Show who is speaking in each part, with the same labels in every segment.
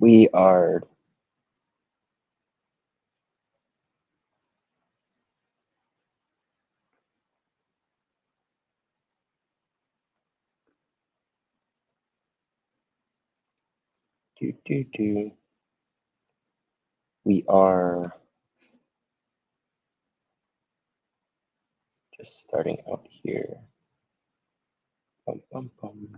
Speaker 1: We are we are just starting out here. Bum, bum, bum.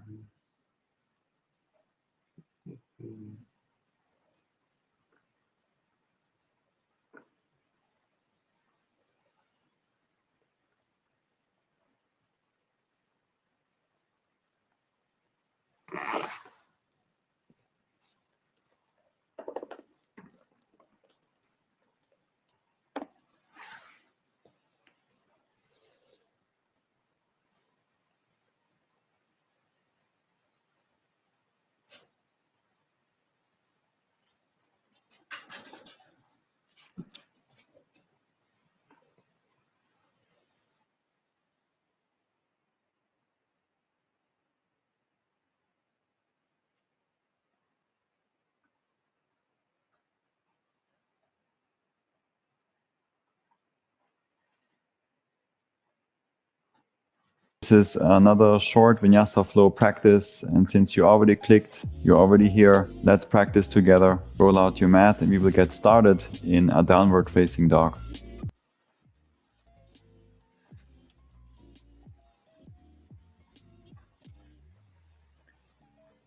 Speaker 2: This is another short Vinyasa flow practice, and since you already clicked, you're already here, let's practice together. Roll out your mat and we will get started in a downward facing dog.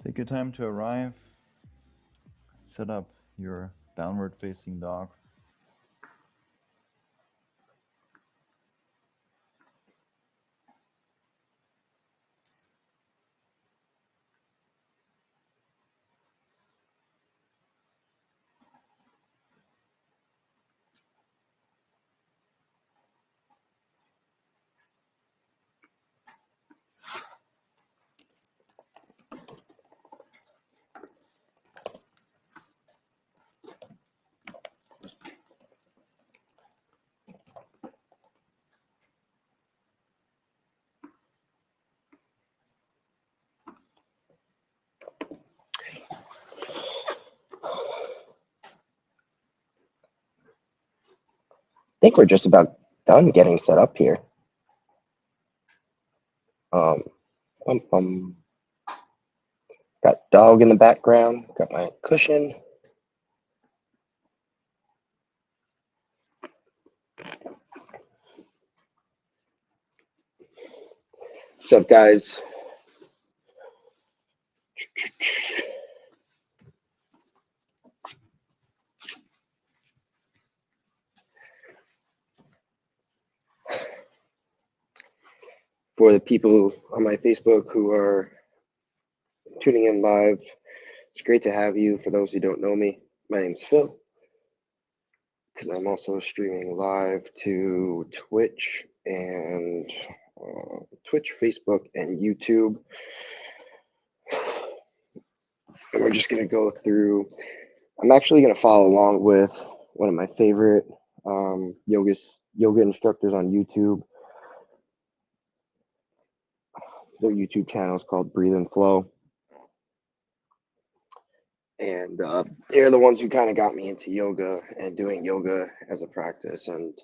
Speaker 2: Take your time to arrive. Set up your downward facing dog.
Speaker 1: I think we're just about done getting set up here. Bum, bum. Got dog in the background, got my cushion. What's up, guys? For the people on my Facebook who are tuning in live, it's great to have you. For those who don't know me, my name's Phil, because I'm also streaming live to Twitch and Facebook, and YouTube. And we're just going to go through. I'm actually going to follow along with one of my favorite yoga instructors on YouTube. Their YouTube channel is called Breathe and Flow. And they're the ones who kind of got me into yoga and doing yoga as a practice and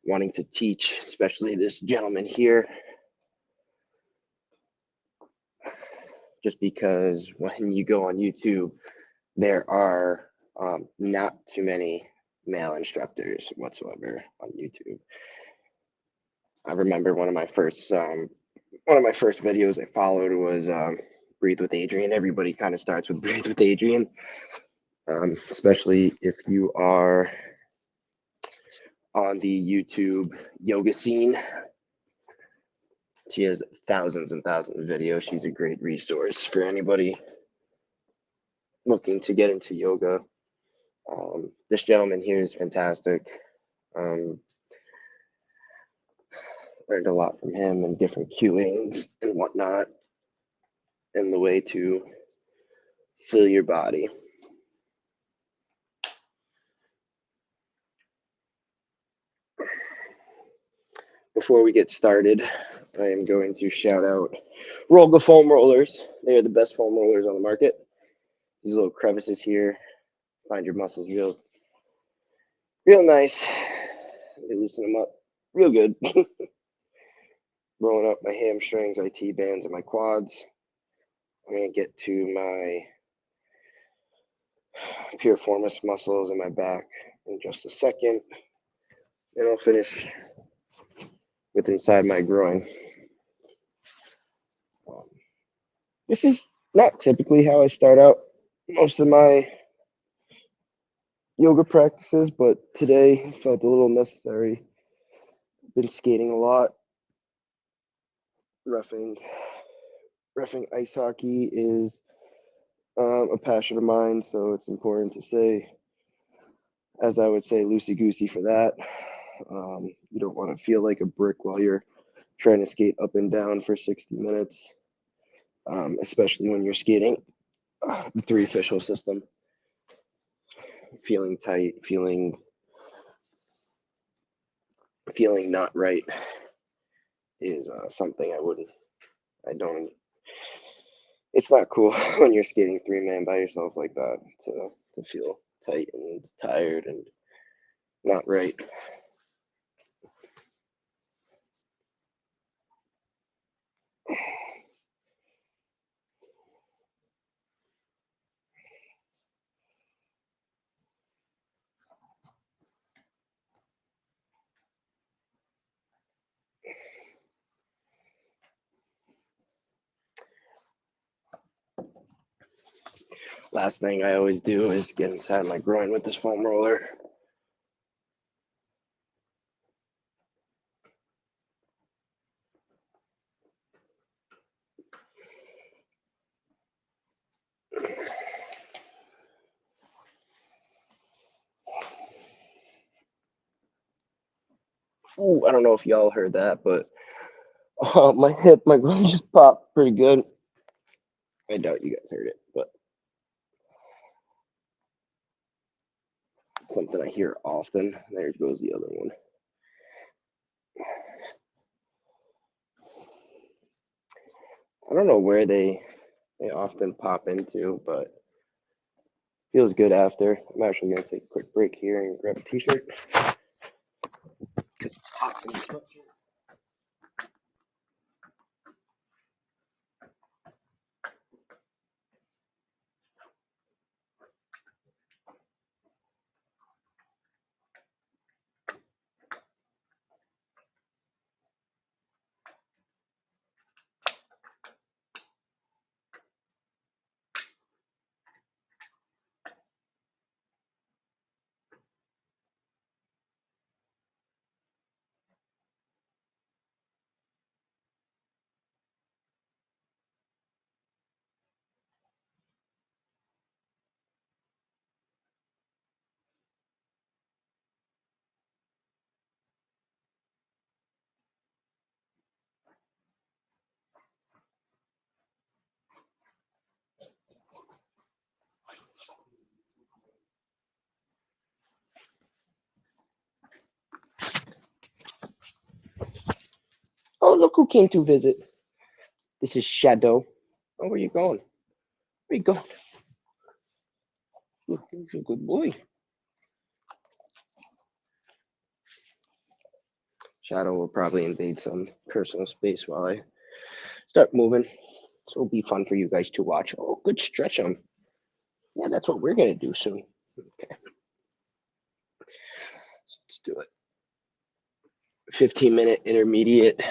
Speaker 1: wanting to teach, especially this gentleman here. Just because when you go on YouTube, there are not too many male instructors whatsoever on YouTube. I remember one of my first videos I followed was Breathe with Adrian. Everybody kind of starts with Breathe with Adrian, especially if you are on the YouTube yoga scene. She has thousands and thousands of videos. She's a great resource for anybody looking to get into yoga. This gentleman here is fantastic. Learned a lot from him and different cueings and whatnot, and the way to feel your body. Before we get started, I am going to shout out Roga foam rollers. They are the best foam rollers on the market. these little crevices here. Find your muscles real nice. They loosen them up real good. Rolling up my hamstrings, IT bands, and my quads. I'm gonna get to my piriformis muscles in my back in just a second. And I'll finish with inside my groin. Um, this is not typically how I start out most of my yoga practices, but today felt a little necessary. Been skating a lot. Roughing, roughing ice hockey is a passion of mine, so it's important to say, as I would say, loosey goosey for that. You don't want to feel like a brick while you're trying to skate up and down for 60 minutes, especially when you're skating the three official system. Feeling tight, feeling not right is something I don't. It's not cool when you're skating three-man by yourself like that to feel tight and tired and not right. Last thing I always do is get inside my groin with this foam roller. Ooh, I don't know if y'all heard that, but my hip, my groin just popped pretty good. I doubt you guys heard it, but something I hear often. There goes the other one. I don't know where they often pop into, but feels good after. I'm actually gonna take a quick break here and grab a t-shirt because it's hot in the sweatshirt. Oh, look who came to visit. This is Shadow. Oh, where you going? Where you going? Look, you're a good boy. Shadow will probably invade some personal space while I start moving. So it'll be fun for you guys to watch. Oh, good stretch him. Yeah, that's what we're gonna do soon. Okay, so let's do it. 15-minute intermediate.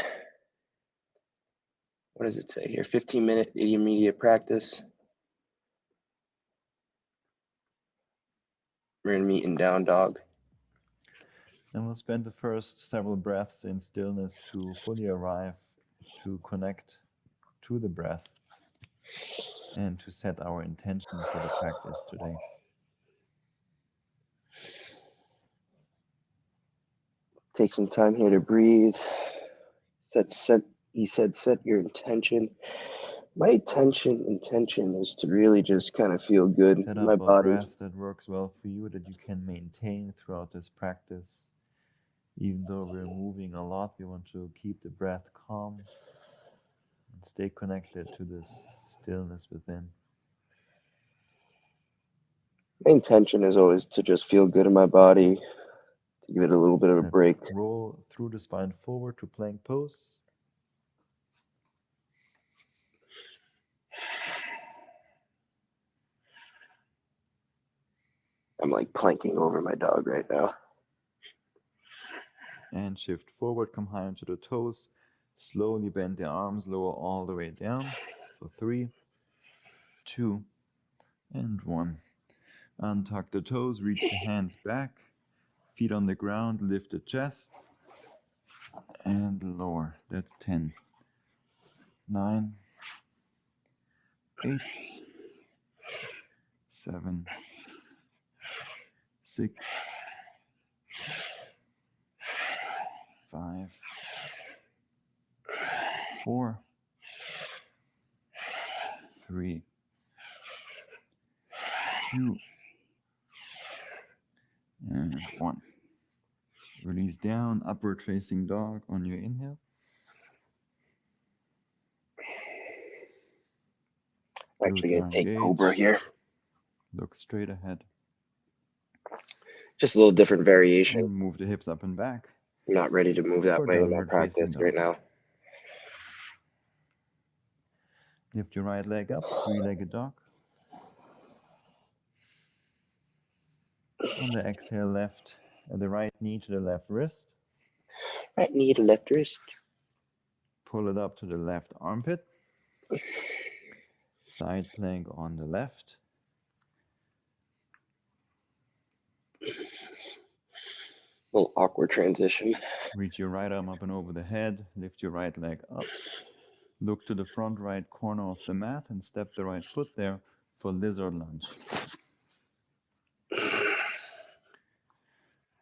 Speaker 1: What does it say here? 15-minute intermediate practice. We're gonna meet in down dog.
Speaker 2: And we'll spend the first several breaths in stillness to fully arrive, to connect to the breath, and to set our intention for the practice today.
Speaker 1: Take some time here to breathe. He said, set your intention. My intention is to really just kind of feel good
Speaker 2: Set
Speaker 1: in my
Speaker 2: up a
Speaker 1: body.
Speaker 2: breath that works well for you, that you can maintain throughout this practice. Even though we're moving a lot, we want to keep the breath calm and stay connected to this stillness within.
Speaker 1: My intention is always to just feel good in my body, to give it a little bit of a break.
Speaker 2: Roll through the spine forward to plank pose.
Speaker 1: I'm like planking over my dog right now.
Speaker 2: And shift forward, come high onto the toes. Slowly bend the arms, lower all the way down. For 3, 2, and 1. Untuck the toes, reach the hands back. Feet on the ground, lift the chest. And lower. That's 10. 9, 8, 7, 6, 5, 4, 3, 2, and 1. Release down, upward facing dog on your inhale.
Speaker 1: I'm actually going to take Cobra here.
Speaker 2: Look straight ahead.
Speaker 1: Just a little different variation.
Speaker 2: And move the hips up and back.
Speaker 1: I'm not ready to move that way in my practice right now.
Speaker 2: Lift your right leg up, three-legged dog. On the exhale, the right knee to the left wrist.
Speaker 1: Right knee to left wrist.
Speaker 2: Pull it up to the left armpit. Side plank on the left.
Speaker 1: Little awkward transition.
Speaker 2: Reach your right arm up and over the head. Lift your right leg up. Look to the front right corner of the mat and step the right foot there for lizard lunge.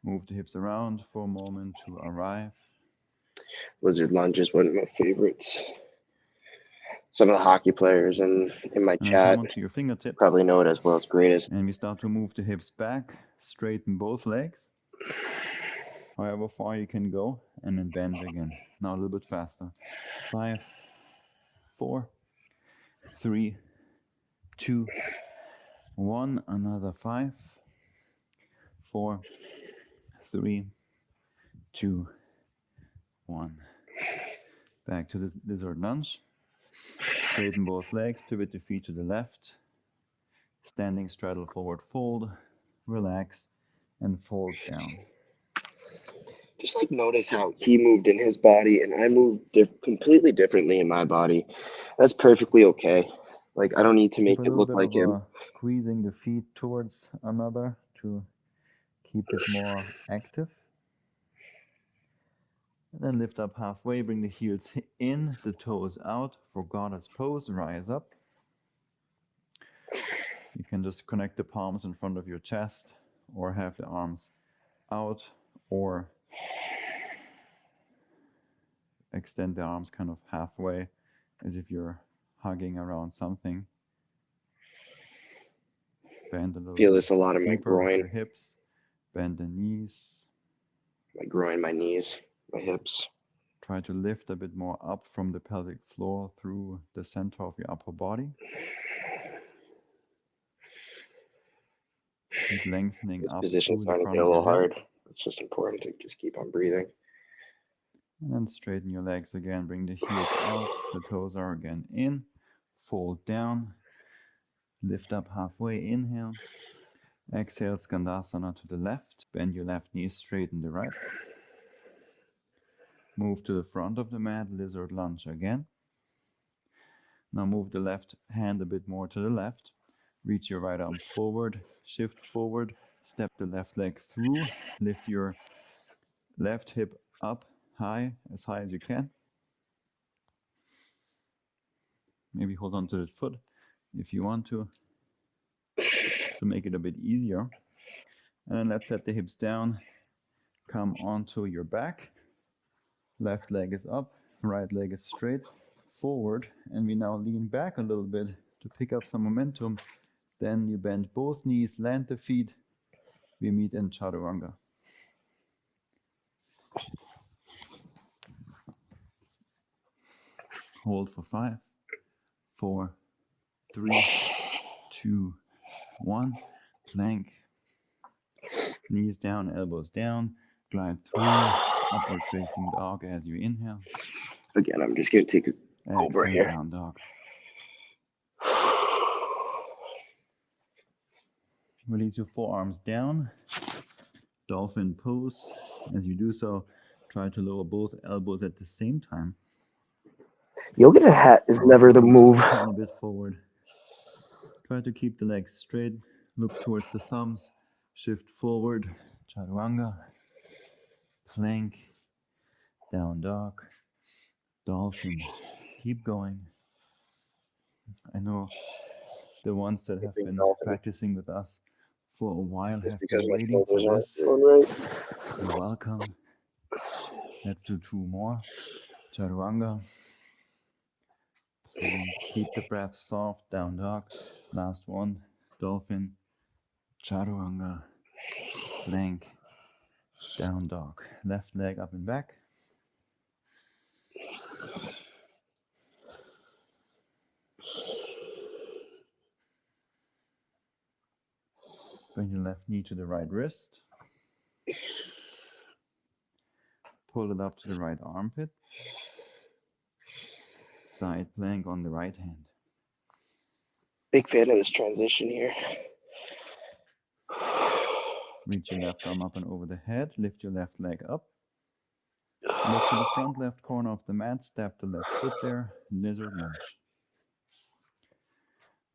Speaker 2: Move the hips around for a moment to arrive.
Speaker 1: Lizard lunge is one of my favorites. Some of the hockey players in my chat
Speaker 2: come onto your fingertips.
Speaker 1: Probably know it as world's greatest.
Speaker 2: And we start to move the hips back, straighten both legs. However far you can go, and then bend again. Now a little bit faster. 5, 4, 3, 2, 1. Another 5, 4, 3, 2, 1. Back to the lizard lunge. Straighten both legs, pivot the feet to the left. Standing straddle forward fold. Relax and fold down.
Speaker 1: Just like notice how he moved in his body and I moved completely differently in my body. That's perfectly okay. Like, I don't need to make it look like him.
Speaker 2: Squeezing the feet towards another to keep it more active. And then lift up halfway, bring the heels in, the toes out for goddess pose, rise up. You can just connect the palms in front of your chest or have the arms out or extend the arms kind of halfway as if you're hugging around something. Bend a little
Speaker 1: Feel this a lot in my groin.
Speaker 2: Your hips, bend the knees.
Speaker 1: My groin, my knees, my hips.
Speaker 2: Try to lift a bit more up from the pelvic floor through the center of your upper body. Keep lengthening
Speaker 1: this
Speaker 2: up.
Speaker 1: This position's starting to get a little hard. It's just important to just keep on breathing.
Speaker 2: And then straighten your legs again. Bring the heels out. The toes are again in. Fold down. Lift up halfway. Inhale. Exhale, Skandasana to the left. Bend your left knee, straighten the right. Move to the front of the mat, lizard lunge again. Now move the left hand a bit more to the left. Reach your right arm forward, shift forward, step the left leg through, lift your left hip up high as you can. Maybe hold on to the foot if you want to make it a bit easier. And then let's set the hips down, come onto your back. Left leg is up, right leg is straight, forward, and we now lean back a little bit to pick up some momentum. Then you bend both knees, land the feet. We meet in Chaturanga. Hold for 5, 4, 3, 2, 1. plank. Knees down, elbows down, glide through, upward facing dog as you inhale.
Speaker 1: Again, I'm just going to take a over
Speaker 2: Exhale,
Speaker 1: here.
Speaker 2: down dog. Release your forearms down, dolphin pose. As you do so, try to lower both elbows at the same time.
Speaker 1: Yoga to hat is never the move.
Speaker 2: Just a tiny bit forward. Try to keep the legs straight. Look towards the thumbs. Shift forward. Chaturanga. Plank. Down dog. Dolphin. Keep going. I know the ones that have been practicing with us for a while have been waiting for this. You're welcome. Let's do 2 more. Chaturanga. Plank. Keep the breath soft. Down dog. Last one. Dolphin. Chaturanga. Plank. Down dog. Left leg up and back. Bring your left knee to the right wrist. Pull it up to the right armpit. Side plank on the right hand.
Speaker 1: Big fan of this transition here.
Speaker 2: Reach your left arm up and over the head. Lift your left leg up. Look to the front left corner of the mat. Step the left foot there. Lizard lunge.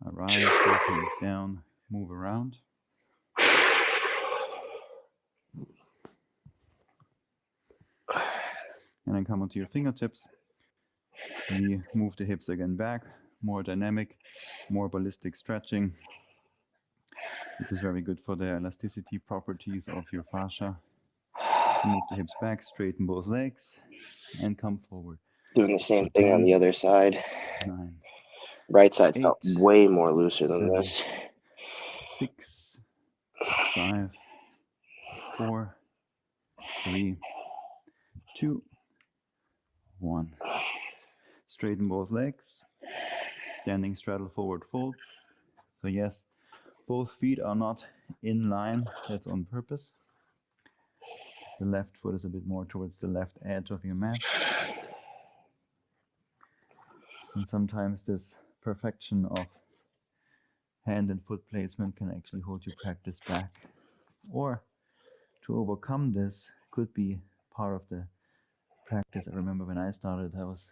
Speaker 2: Arise, both hands down. Move around. And then come onto your fingertips. We move the hips again back. More dynamic, more ballistic stretching. It is very good for the elasticity properties of your fascia. So move the hips back, straighten both legs, and come forward.
Speaker 1: Doing the same thing on the other side.
Speaker 2: 9.
Speaker 1: Right side felt way more looser than
Speaker 2: 7,
Speaker 1: this.
Speaker 2: 6, 5, 4, 3, 2, 1. Straighten both legs. Standing straddle forward fold. So yes, both feet are not in line. That's on purpose. The left foot is a bit more towards the left edge of your mat. And sometimes this perfection of hand and foot placement can actually hold your practice back. Or to overcome this could be part of the practice. I remember when I started, I was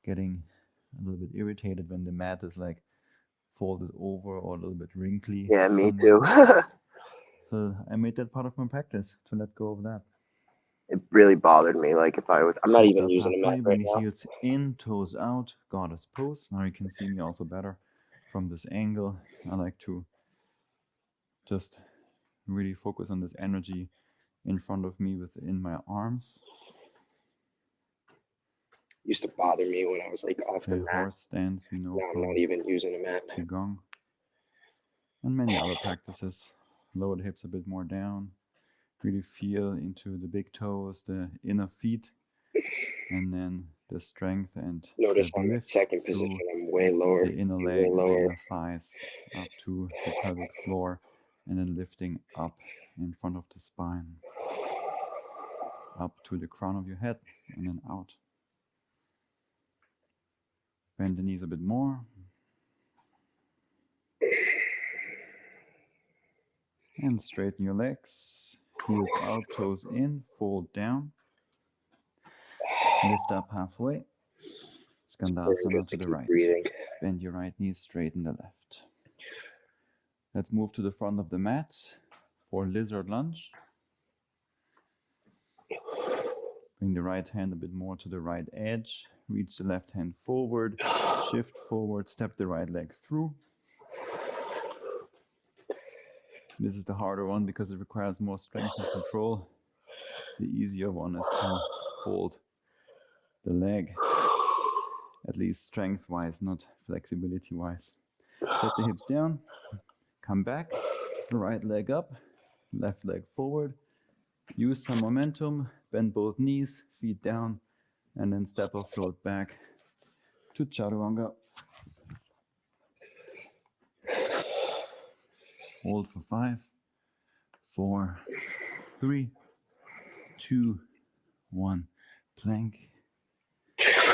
Speaker 2: getting a little bit irritated when the mat is like folded over or a little bit wrinkly.
Speaker 1: Yeah, me too.
Speaker 2: So I made that part of my practice to let go of that.
Speaker 1: It really bothered me. Like if I was, I'm not even using a mat right
Speaker 2: bring
Speaker 1: now.
Speaker 2: the heels in, toes out, goddess pose. Now you can see me also better from this angle. I like to just really focus on this energy in front of me within my arms.
Speaker 1: Used to bother me when I was like off the mat.
Speaker 2: Horse stance, we know
Speaker 1: now
Speaker 2: from
Speaker 1: I'm not even using a mat.
Speaker 2: Qigong. And many other practices. Lower the hips a bit more down. Really feel into the big toes, the inner feet, and then the strength and
Speaker 1: notice
Speaker 2: the
Speaker 1: on the second position I'm way lower.
Speaker 2: The inner legs, the inner thighs, up to the pelvic floor, and then lifting up in front of the spine, up to the crown of your head, and then out. Bend the knees a bit more. And straighten your legs. Heels out, toes in, fold down. Lift up halfway. Skandasana to the right. Bend your right knee, straighten the left. Let's move to the front of the mat for lizard lunge. Bring the right hand a bit more to the right edge. Reach the left hand forward. Shift forward. Step the right leg through. This is the harder one because it requires more strength and control. The easier one is to hold the leg, at least strength-wise, not flexibility-wise. Set the hips down. Come back. Right leg up. Left leg forward. Use some momentum. Bend both knees. Feet down. And then step or float back to Chaturanga. Hold for 5, 4, 3, 2, 1. Plank.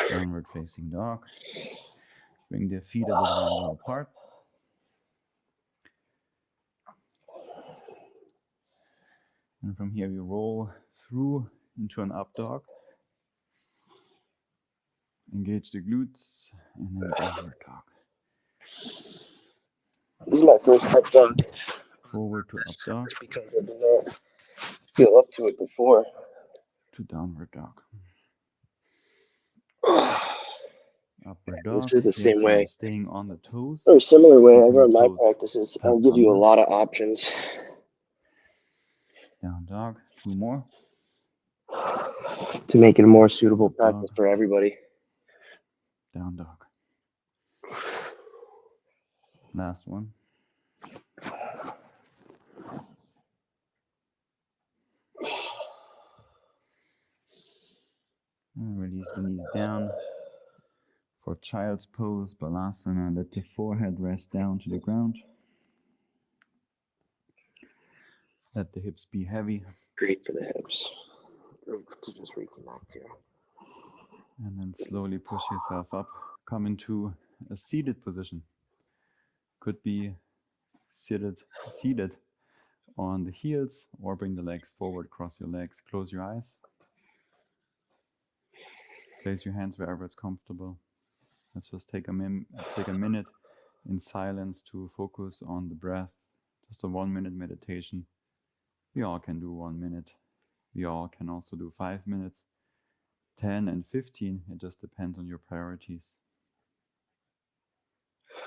Speaker 2: Downward facing dog. Bring the feet a bit wider apart. And from here we roll through into an up dog. Engage the glutes and then downward dog.
Speaker 1: This is my first up dog.
Speaker 2: Forward to up dog.
Speaker 1: Because I did not feel up to it before.
Speaker 2: To downward dog. Upward
Speaker 1: This
Speaker 2: dog.
Speaker 1: is the
Speaker 2: Here,
Speaker 1: same
Speaker 2: so you're
Speaker 1: way.
Speaker 2: staying on the toes.
Speaker 1: Or similar way I
Speaker 2: Keeping
Speaker 1: run
Speaker 2: the
Speaker 1: my
Speaker 2: toes
Speaker 1: practices. I'll
Speaker 2: tucked
Speaker 1: give you a
Speaker 2: under.
Speaker 1: lot of options.
Speaker 2: Down dog. 2 more.
Speaker 1: To make it a more suitable
Speaker 2: Up dog.
Speaker 1: practice for everybody.
Speaker 2: Down dog. Last one. And release the knees down. For child's pose, balasana, let the forehead rest down to the ground. Let the hips be heavy.
Speaker 1: Great for the hips. Great to just reconnect here.
Speaker 2: And then slowly push yourself up. Come into a seated position. Could be seated on the heels, or bring the legs forward, cross your legs, close your eyes. Place your hands wherever it's comfortable. Let's just take a minute in silence to focus on the breath. Just a 1-minute meditation. We all can do 1 minute. We all can also do 5 minutes, 10 and 15. It just depends on your priorities.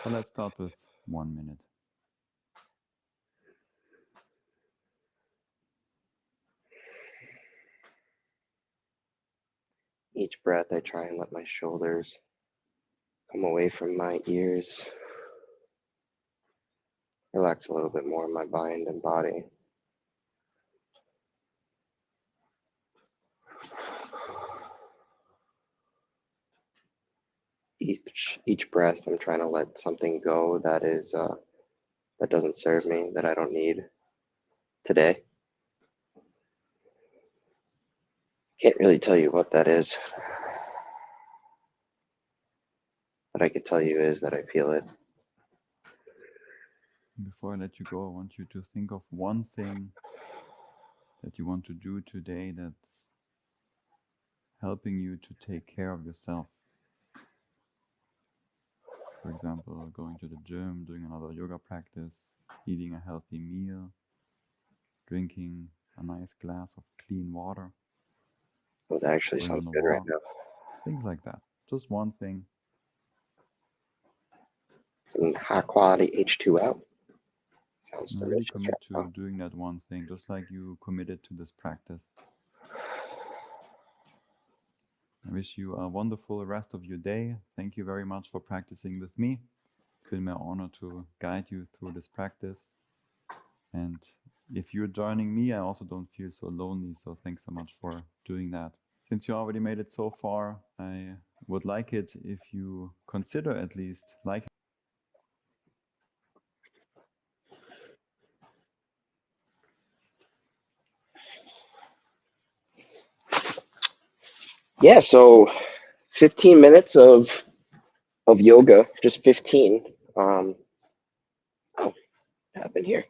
Speaker 2: But let's start with 1 minute.
Speaker 1: Each breath, I try and let my shoulders come away from my ears. Relax a little bit more in my mind and body. Each breath, I'm trying to let something go that is that doesn't serve me, that I don't need today. Can't really tell you what that is. What I could tell you is that I feel it.
Speaker 2: Before I let you go, I want you to think of one thing that you want to do today that's helping you to take care of yourself. For example, going to the gym, doing another yoga practice, eating a healthy meal, drinking a nice glass of clean water,
Speaker 1: Well, that actually
Speaker 2: going
Speaker 1: sounds
Speaker 2: on a
Speaker 1: good right
Speaker 2: walk,
Speaker 1: now.
Speaker 2: things like that. Just one thing.
Speaker 1: Some high quality H2O. Sounds
Speaker 2: And really
Speaker 1: delicious
Speaker 2: commit
Speaker 1: right
Speaker 2: to
Speaker 1: now.
Speaker 2: doing that one thing, just like you committed to this practice. I wish you a wonderful rest of your day. Thank you very much for practicing with me. It's been my honor to guide you through this practice. And if you're joining me, I also don't feel so lonely. So thanks so much for doing that. Since you already made it so far, I would like it if you consider at least liking.
Speaker 1: Yeah, so 15 minutes of yoga, just 15. Oh, what happened here?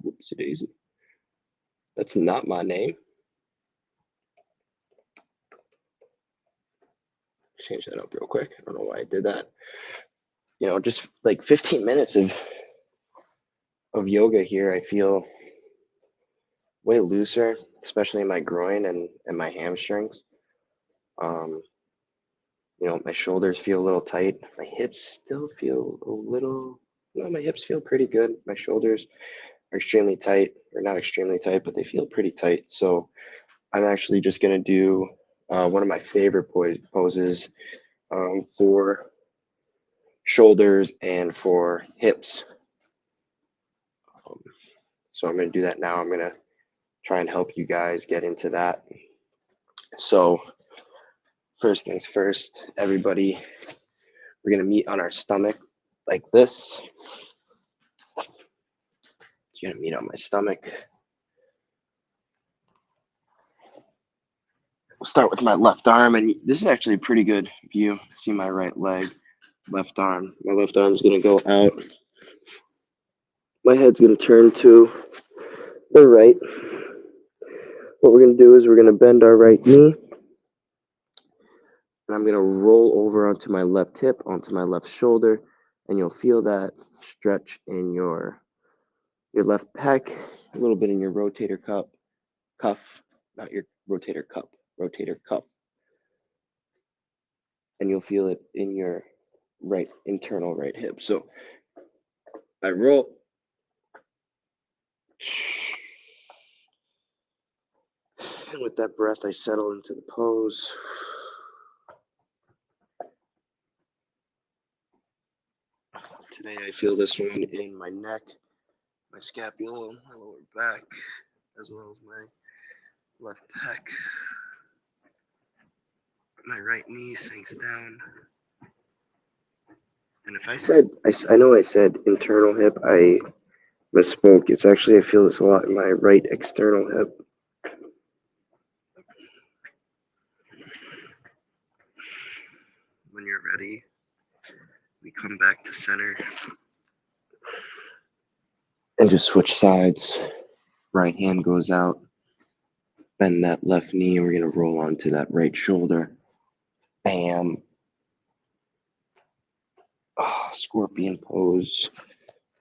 Speaker 1: Whoopsie daisy. That's not my name. Change that up real quick. I don't know why I did that. You know, just like 15 minutes of yoga here. I feel way looser, especially in my groin and my hamstrings. You know, my shoulders feel a little tight. My hips still feel a little, no, my hips feel pretty good. My shoulders are extremely tight, or not extremely tight, but they feel pretty tight. So I'm actually just going to do one of my favorite poses for shoulders and for hips. So I'm going to do that now. I'm going to try and help you guys get into that. So first things first, everybody, we're going to meet on our stomach like this. gonna meet on my stomach. We'll start with my left arm, and this is actually a pretty good view. See my right leg, left arm. My left arm's gonna go out. My head's gonna turn to the right. What we're gonna do is we're gonna bend our right knee, and I'm gonna roll over onto my left hip, onto my left shoulder, and you'll feel that stretch in your left pec, a little bit in your rotator cuff, not your rotator cuff, and you'll feel it in your internal right hip. So I roll, and with that breath, I settle into the pose. Today I feel this one in my neck, my scapula, my lower back, as well as my left pec. My right knee sinks down. And if I know I said internal hip, I misspoke. It's actually, I feel this a lot in my right external hip. When you're ready, we come back to center and just switch sides. Right hand goes out, bend that left knee, and we're going to roll onto that right shoulder. Bam. Oh, scorpion pose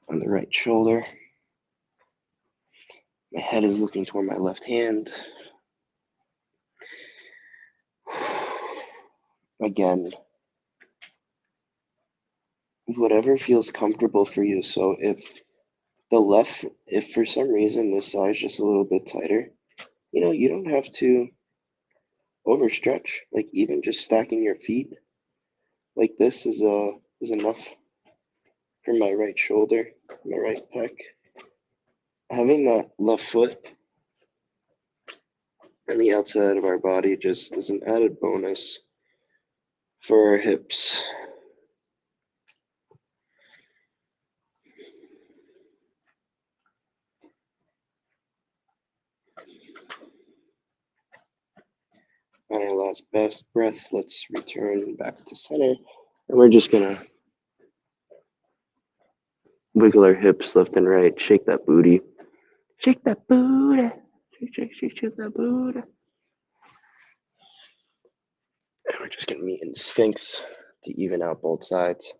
Speaker 1: on the right shoulder. My head is looking toward my left hand. Again, whatever feels comfortable for you. So if for some reason this side is just a little bit tighter, you don't have to overstretch. Like even just stacking your feet like this is enough for my right shoulder, my right pec. Having that left foot on the outside of our body just is an added bonus for our hips. On our last best breath, let's return back to center. And we're just gonna wiggle our hips left and right, shake that booty. Shake that booty. Shake that booty. And we're just gonna meet in Sphinx to even out both sides.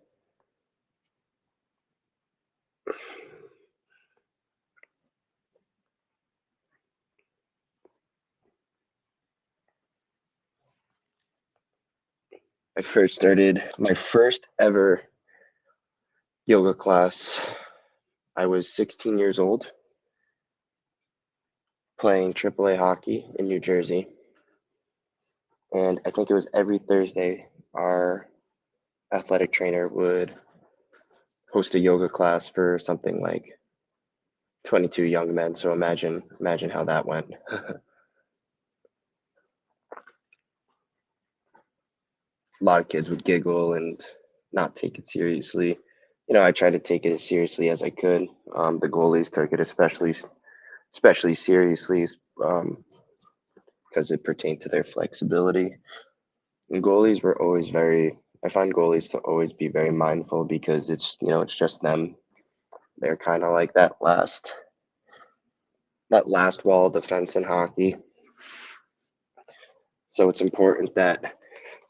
Speaker 1: I first started my first ever yoga class. I was 16 years old, playing AAA hockey in New Jersey. And I think it was every Thursday, our athletic trainer would host a yoga class for something like 22 young men. So imagine how that went. A lot of kids would giggle and not take it seriously. I tried to take it as seriously as I could. The goalies took it especially seriously because it pertained to their flexibility. And goalies were always I find goalies to always be very mindful because it's just them. They're kind of like that last wall of defense in hockey. So it's important that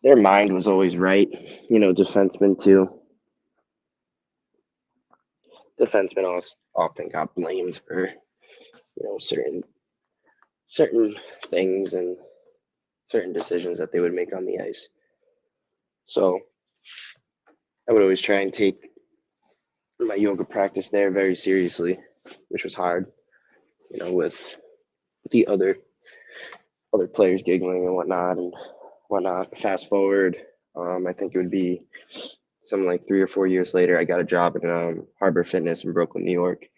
Speaker 1: their mind was always right. Defensemen too. Defensemen often got blamed for certain things and certain decisions that they would make on the ice. So I would always try and take my yoga practice there very seriously, which was hard, with the other players giggling and whatnot. Fast forward, I think it would be something like 3 or 4 years later, I got a job at Harbor Fitness in Brooklyn, New York.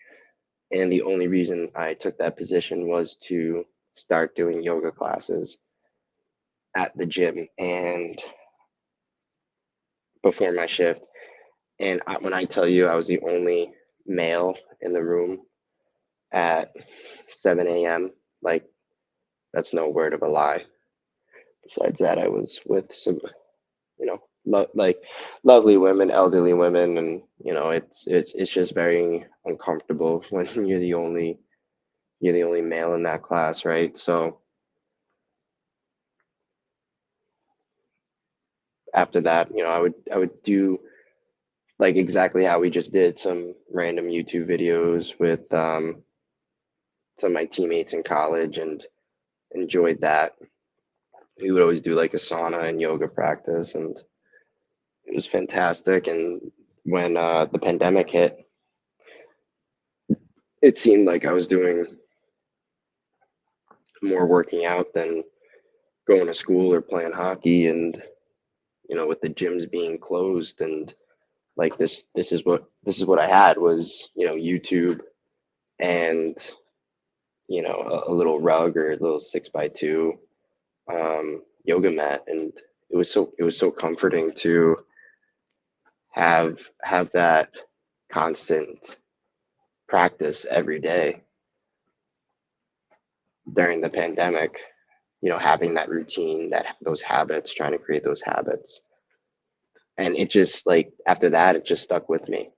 Speaker 1: And the only reason I took that position was to start doing yoga classes at the gym and before my shift. And when I tell you I was the only male in the room, at 7 a.m. Like, that's no word of a lie. Besides that, I was with some, like lovely women, elderly women, and it's just very uncomfortable when you're the only male in that class, right? So after that, I would do like exactly how we just did, some random YouTube videos with some of my teammates in college, and enjoyed that. We would always do like a sauna and yoga practice, and it was fantastic. And when the pandemic hit, it seemed like I was doing more working out than going to school or playing hockey. And with the gyms being closed, and like this is what I had was YouTube, and a little rug or a little 6x2 yoga mat. And it was so comforting to have that constant practice every day during the pandemic, having that routine, those habits, trying to create those habits. And it just, like, after that, it just stuck with me.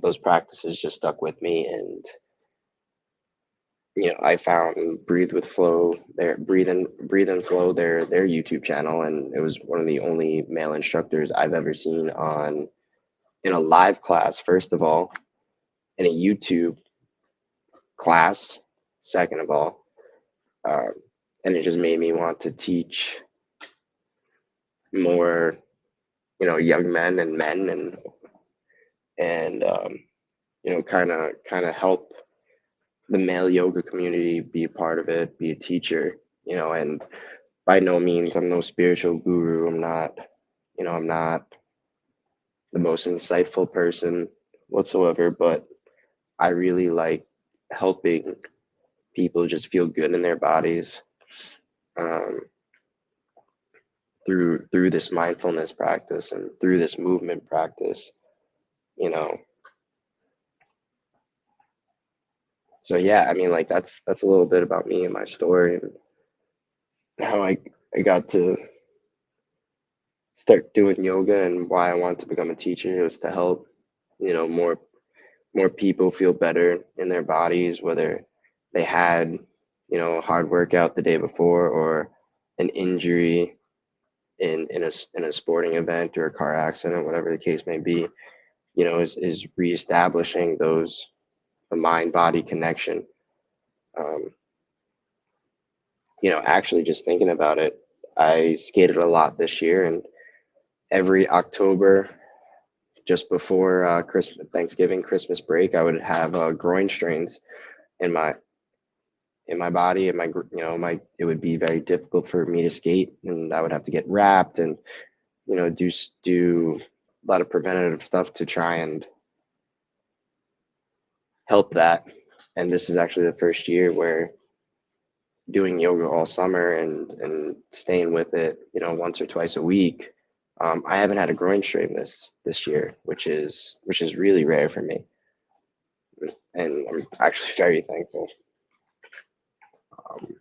Speaker 1: Those practices just stuck with me. And I found Breathe and Flow, their YouTube channel, and it was one of the only male instructors I've ever seen on in a live class, first of all, in a YouTube class, second of all. And it just made me want to teach more, young men and men, and kind of help the male yoga community be a part of it, be a teacher. And by no means, I'm no spiritual guru. I'm not the most insightful person whatsoever, but I really like helping people just feel good in their bodies, um, through this mindfulness practice and through this movement practice. you know so yeah, I mean, like, that's a little bit about me and my story, and how I got to start doing yoga, and why I wanted to become a teacher. It was to help more people feel better in their bodies, whether they had a hard workout the day before, or an injury in a sporting event or a car accident, whatever the case may be. Is reestablishing the mind body connection. um, actually, just thinking about it, I skated a lot this year, and every October, just before Christmas, Thanksgiving, Christmas break, I would have groin strains in my body, and it would be very difficult for me to skate, and I would have to get wrapped, and do a lot of preventative stuff to try and help that. And this is actually the first year where, doing yoga all summer and staying with it, once or twice a week, I haven't had a groin strain this year, which is really rare for me, and I'm actually very thankful. Um,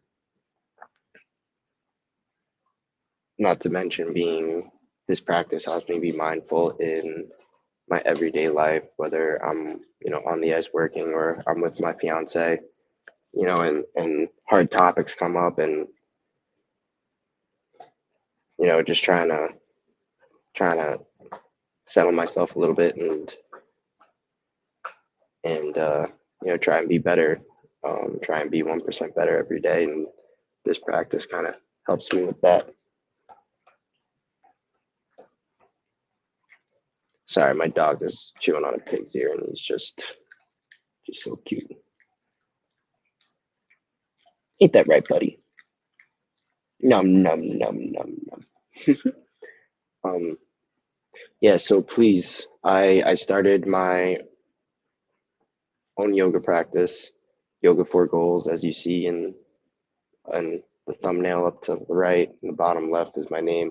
Speaker 1: Not to mention, being this practice helps me be mindful in my everyday life, whether I'm on the ice working, or I'm with my fiance, and hard topics come up, and just trying to settle myself a little bit, and try and be better, try and be 1% better every day. And this practice kind of helps me with that. Sorry, my dog is chewing on a pig's ear, and he's just so cute. Ain't that right, buddy? Num num num num num. um yeah, so please, I started my own yoga practice, Yoga for Goals, as you see in the thumbnail up to the right, and the bottom left is my name.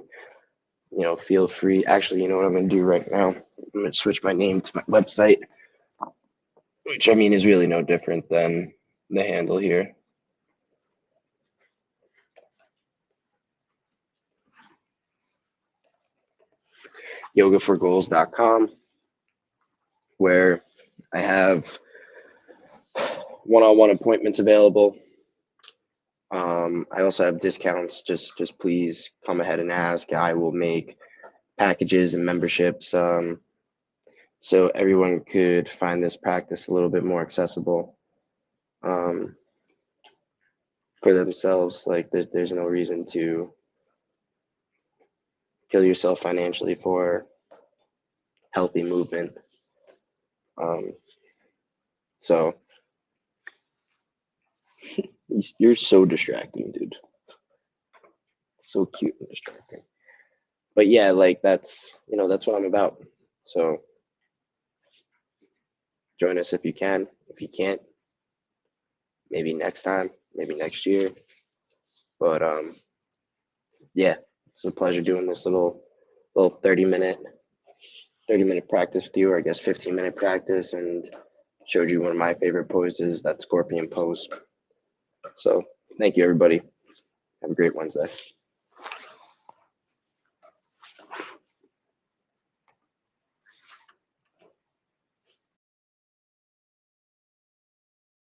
Speaker 1: Feel free. Actually, you know what I'm going to do right now? I'm going to switch my name to my website, which, I mean, is really no different than the handle here. yogaforgoals.com, where I have one-on-one appointments available. I also have discounts. Just please come ahead and ask. I will make packages and memberships so everyone could find this practice a little bit more accessible for themselves. Like there's no reason to kill yourself financially for healthy movement. So you're so distracting, dude. So cute and distracting. But yeah, like that's that's what I'm about. So join us if you can. If you can't, maybe next time, maybe next year. But yeah, it's a pleasure doing this little 30-minute practice with you, or I guess 15-minute practice, and showed you one of my favorite poses, that scorpion pose. So thank you, everybody. Have a great Wednesday.